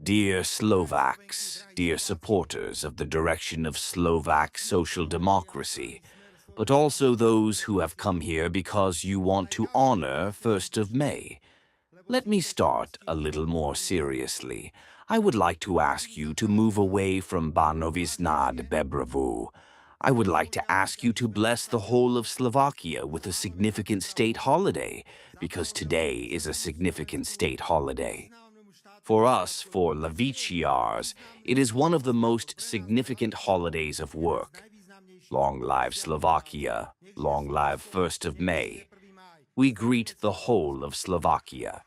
Dear Slovaks, dear supporters of the direction of Slovak social democracy, but also those who have come here because you want to honor 1st of May. Let me start a little more seriously. I would like to ask you to move away from Banovce nad Bebravou. I would like to ask you to bless the whole of Slovakia with a significant state holiday, because today is a significant state holiday. For us, for Leviciars, it is one of the most significant holidays of work. Long live Slovakia, long live 1st of May. We greet the whole of Slovakia.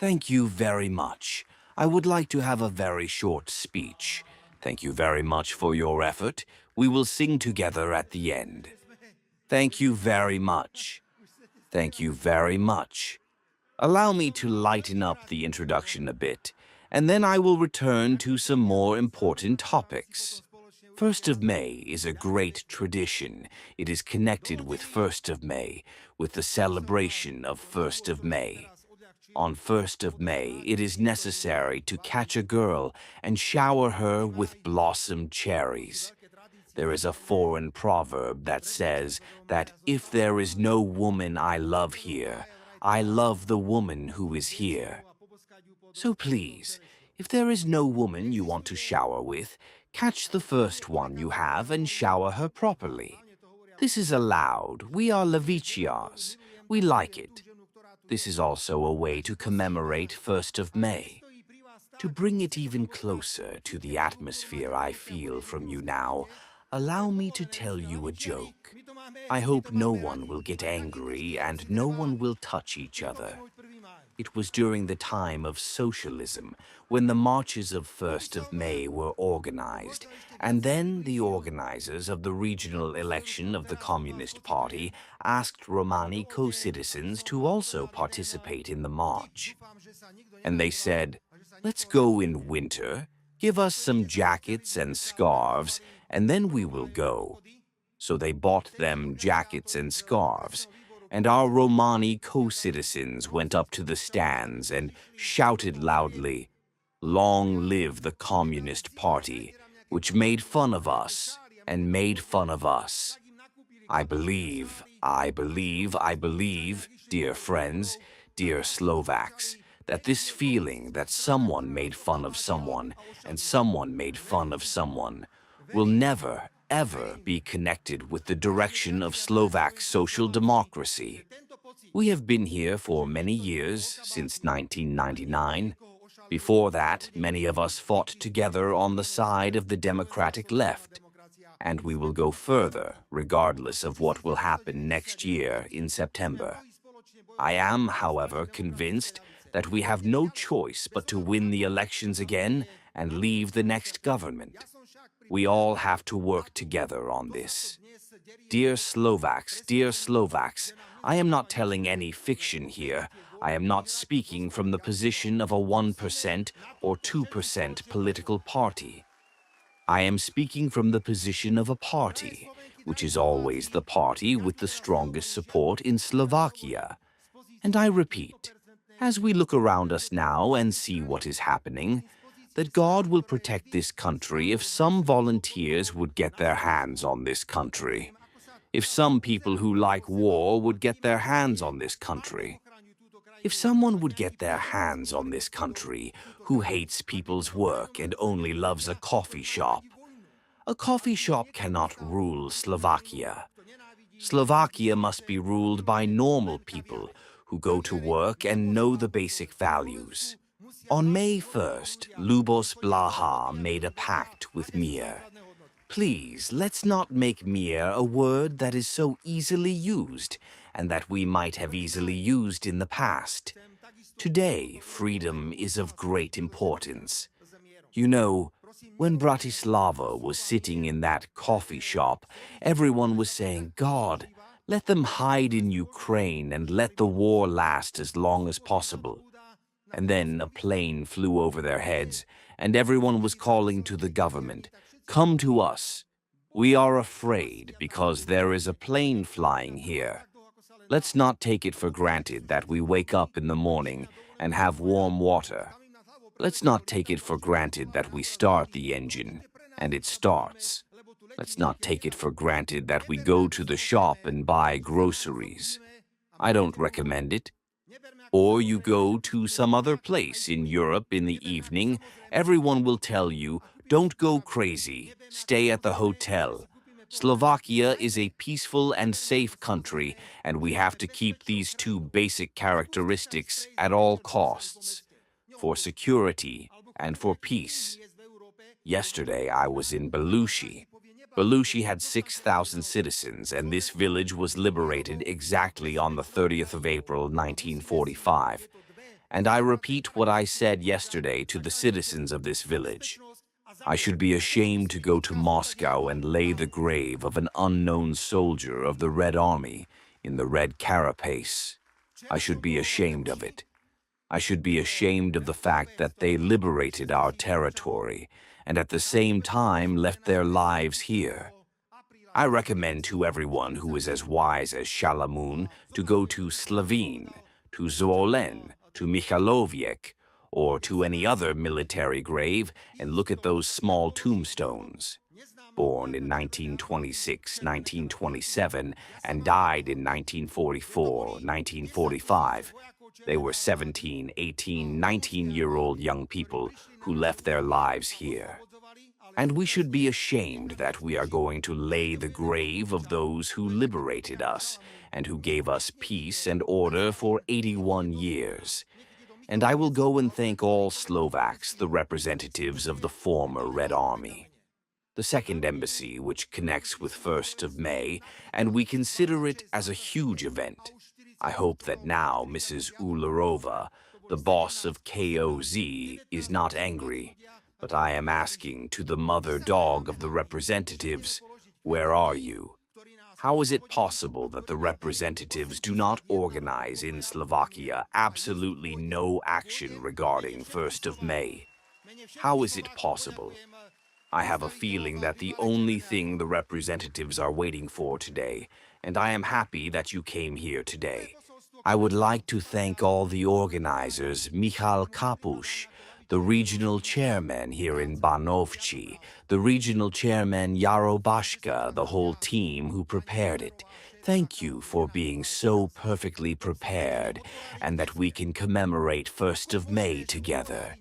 Thank you very much. I would like to have a very short speech. Thank you very much for your effort. We will sing together at the end. Thank you very much. Thank you very much. Allow me to lighten up the introduction a bit, and then I will return to some more important topics. 1st of May is a great tradition. It is connected with 1st of May, with the celebration of 1st of May. On 1st of May, it is necessary to catch a girl and shower her with blossom cherries. There is a foreign proverb that says that if there is no woman I love here, I love the woman who is here. So please, if there is no woman you want to shower with, catch the first one you have and shower her properly. This is allowed. We are Leviciars. We like it. This is also a way to commemorate 1st of May. To bring it even closer to the atmosphere I feel from you now, allow me to tell you a joke. I hope no one will get angry and no one will touch each other. It was during the time of socialism when the marches of 1st of May were organized, and then the organizers of the regional election of the Communist Party asked Romani co-citizens to also participate in the march. And they said, "Let's go in winter, give us some jackets and scarves, and then we will go." So they bought them jackets and scarves, and our Romani co-citizens went up to the stands and shouted loudly, "Long live the Communist Party, which made fun of us and made fun of us." I believe, dear friends, dear Slovaks, that this feeling that someone made fun of someone and someone made fun of someone will never, ever be connected with the direction of Slovak social democracy. We have been here for many years, since 1999. Before that, many of us fought together on the side of the democratic left. And we will go further, regardless of what will happen next year in September. I am, however, convinced that we have no choice but to win the elections again and leave the next government. We all have to work together on this. Dear Slovaks, I am not telling any fiction here. I am not speaking from the position of a 1% or 2% political party. I am speaking from the position of a party, which is always the party with the strongest support in Slovakia. And I repeat, as we look around us now and see what is happening, that God will protect this country if some volunteers would get their hands on this country. If some people who like war would get their hands on this country. If someone would get their hands on this country who hates people's work and only loves a coffee shop. A coffee shop cannot rule Slovakia. Slovakia must be ruled by normal people who go to work and know the basic values. On May 1st, Lubos Blaha made a pact with Mir. Please, let's not make Mir a word that is so easily used and that we might have easily used in the past. Today, freedom is of great importance. You know, when Bratislava was sitting in that coffee shop, everyone was saying, "God, let them hide in Ukraine and let the war last as long as possible." And then a plane flew over their heads, and everyone was calling to the government, "Come to us. We are afraid because there is a plane flying here." Let's not take it for granted that we wake up in the morning and have warm water. Let's not take it for granted that we start the engine, and it starts. Let's not take it for granted that we go to the shop and buy groceries. I don't recommend it. Or you go to some other place in Europe in the evening, everyone will tell you, don't go crazy, stay at the hotel. Slovakia is a peaceful and safe country, and we have to keep these two basic characteristics at all costs, for security and for peace. Yesterday I was in Belushi. Belushi had 6,000 citizens, and this village was liberated exactly on the 30th of April, 1945. And I repeat what I said yesterday to the citizens of this village. I should be ashamed to go to Moscow and lay the grave of an unknown soldier of the Red Army in the red carapace. I should be ashamed of it. I should be ashamed of the fact that they liberated our territory and at the same time left their lives here. I recommend to everyone who is as wise as Shalamun to go to Slovene, to Zvolen, to Michaloviec, or to any other military grave and look at those small tombstones. Born in 1926, 1927, and died in 1944, 1945. They were 17, 18, 19-year-old young people who left their lives here. And we should be ashamed that we are going to lay the grave of those who liberated us and who gave us peace and order for 81 years. And I will go and thank all Slovaks, the representatives of the former Red Army. The second embassy, which connects with 1st of May, and we consider it as a huge event. I hope that now Mrs. Ularova, the boss of KOZ, is not angry, but I am asking to the mother dog of the representatives, where are you? How is it possible that the representatives do not organize in Slovakia absolutely no action regarding 1st of May? How is it possible? I have a feeling that the only thing the representatives are waiting for today, and I am happy that you came here today. I would like to thank all the organizers, Michal Kapush, the regional chairman here in Banovce, the regional chairman Jaro Bashka, the whole team who prepared it. Thank you for being so perfectly prepared, and that we can commemorate 1st of May together.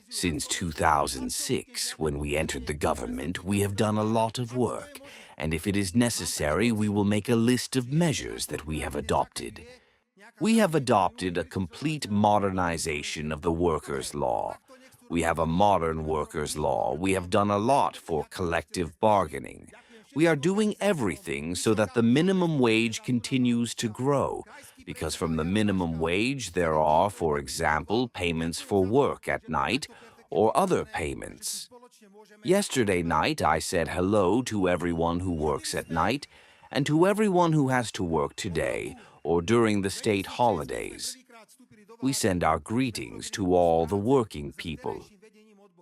Since 2006, when we entered the government, we have done a lot of work, and if it is necessary, we will make a list of measures that we have adopted. We have adopted a complete modernization of the workers' law. We have a modern workers' law. We have done a lot for collective bargaining. We are doing everything so that the minimum wage continues to grow, because from the minimum wage there are, for example, payments for work at night or other payments. Yesterday night I said hello to everyone who works at night and to everyone who has to work today or during the state holidays. We send our greetings to all the working people.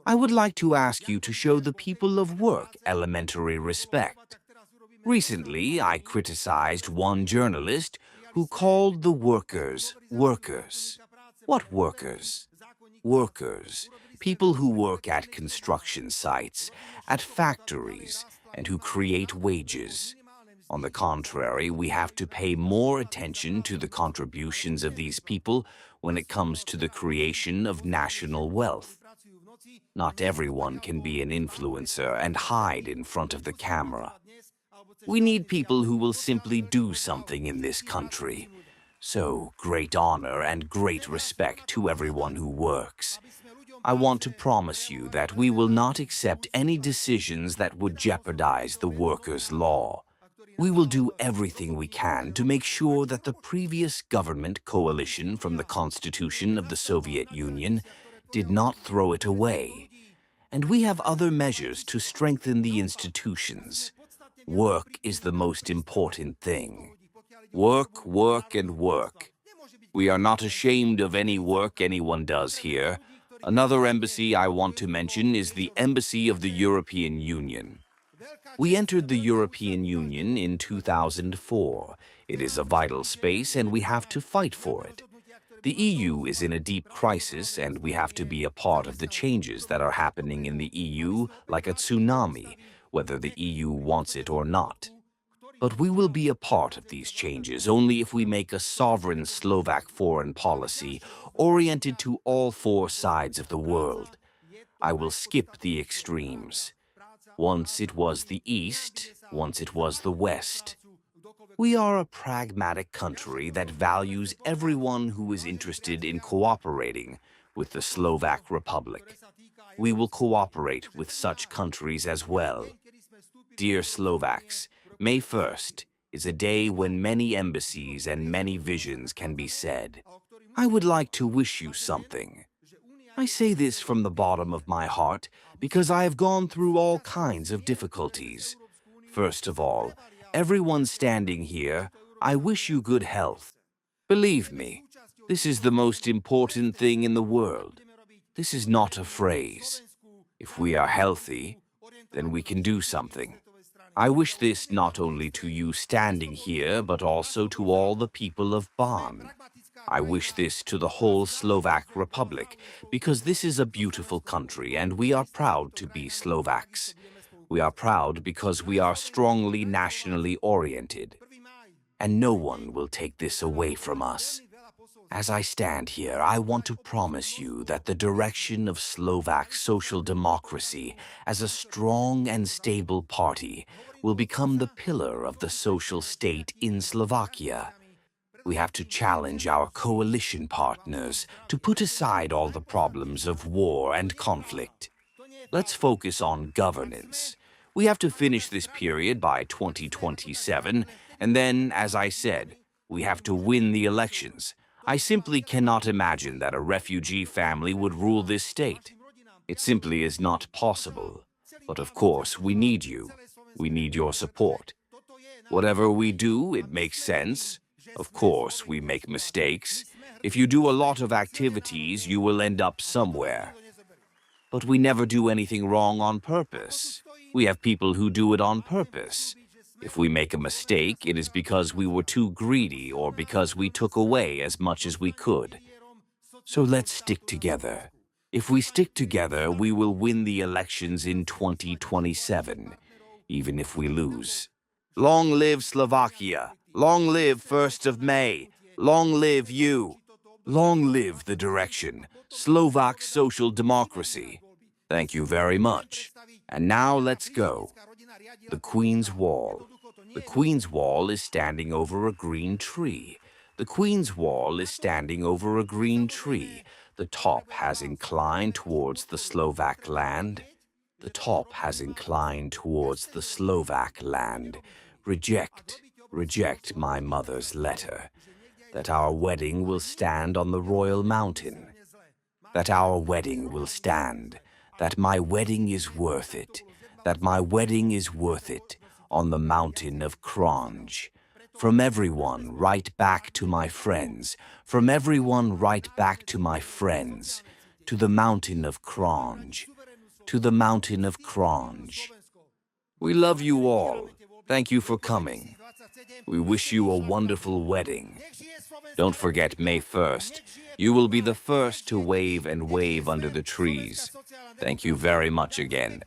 I would like to ask you to show the people of work elementary respect. Recently, I criticized one journalist who called the workers workers. What workers? Workers, people who work at construction sites, at factories, and who create wages. On the contrary, we have to pay more attention to the contributions of these people when it comes to the creation of national wealth. Not everyone can be an influencer and hide in front of the camera. We need people who will simply do something in this country. So, great honor and great respect to everyone who works. I want to promise you that we will not accept any decisions that would jeopardize the workers' law. We will do everything we can to make sure that the previous government coalition from the Constitution of the Soviet Union did not throw it away. And we have other measures to strengthen the institutions. Work is the most important thing. Work, work, and work. We are not ashamed of any work anyone does here. Another embassy I want to mention is the Embassy of the European Union. We entered the European Union in 2004. It is a vital space and we have to fight for it. The EU is in a deep crisis, and we have to be a part of the changes that are happening in the EU like a tsunami, whether the EU wants it or not. But we will be a part of these changes only if we make a sovereign Slovak foreign policy oriented to all four sides of the world. I will skip the extremes. Once it was the East, once it was the West. We are a pragmatic country that values everyone who is interested in cooperating with the Slovak Republic. We will cooperate with such countries as well. Dear Slovaks, May 1st is a day when many embassies and many visions can be said. I would like to wish you something. I say this from the bottom of my heart because I have gone through all kinds of difficulties. First of all, everyone standing here, I wish you good health. Believe me, this is the most important thing in the world. This is not a phrase. If we are healthy, then we can do something. I wish this not only to you standing here, but also to all the people of Ban. I wish this to the whole Slovak Republic, because this is a beautiful country and we are proud to be Slovaks. We are proud because we are strongly nationally oriented. And no one will take this away from us. As I stand here, I want to promise you that the direction of Slovak social democracy as a strong and stable party will become the pillar of the social state in Slovakia. We have to challenge our coalition partners to put aside all the problems of war and conflict. Let's focus on governance. We have to finish this period by 2027, and then, as I said, we have to win the elections. I simply cannot imagine that a refugee family would rule this state. It simply is not possible. But of course, we need you. We need your support. Whatever we do, it makes sense. Of course, we make mistakes. If you do a lot of activities, you will end up somewhere. But we never do anything wrong on purpose. We have people who do it on purpose. If we make a mistake, it is because we were too greedy or because we took away as much as we could. So let's stick together. If we stick together, we will win the elections in 2027, even if we lose. Long live Slovakia! Long live 1st of May! Long live you! Long live the direction, Slovak social democracy. Thank you very much. And now let's go. The Queen's Wall. The Queen's Wall is standing over a green tree. The Queen's Wall is standing over a green tree. The top has inclined towards the Slovak land. The top has inclined towards the Slovak land. Reject, reject my mother's letter. That our wedding will stand on the royal mountain. That our wedding will stand. That my wedding is worth it. That my wedding is worth it on the mountain of Kronj. From everyone right back to my friends. From everyone right back to my friends. To the mountain of Kronj. To the mountain of Kronj. We love you all. Thank you for coming. We wish you a wonderful wedding. Don't forget May 1st. You will be the first to wave and wave under the trees. Thank you very much again.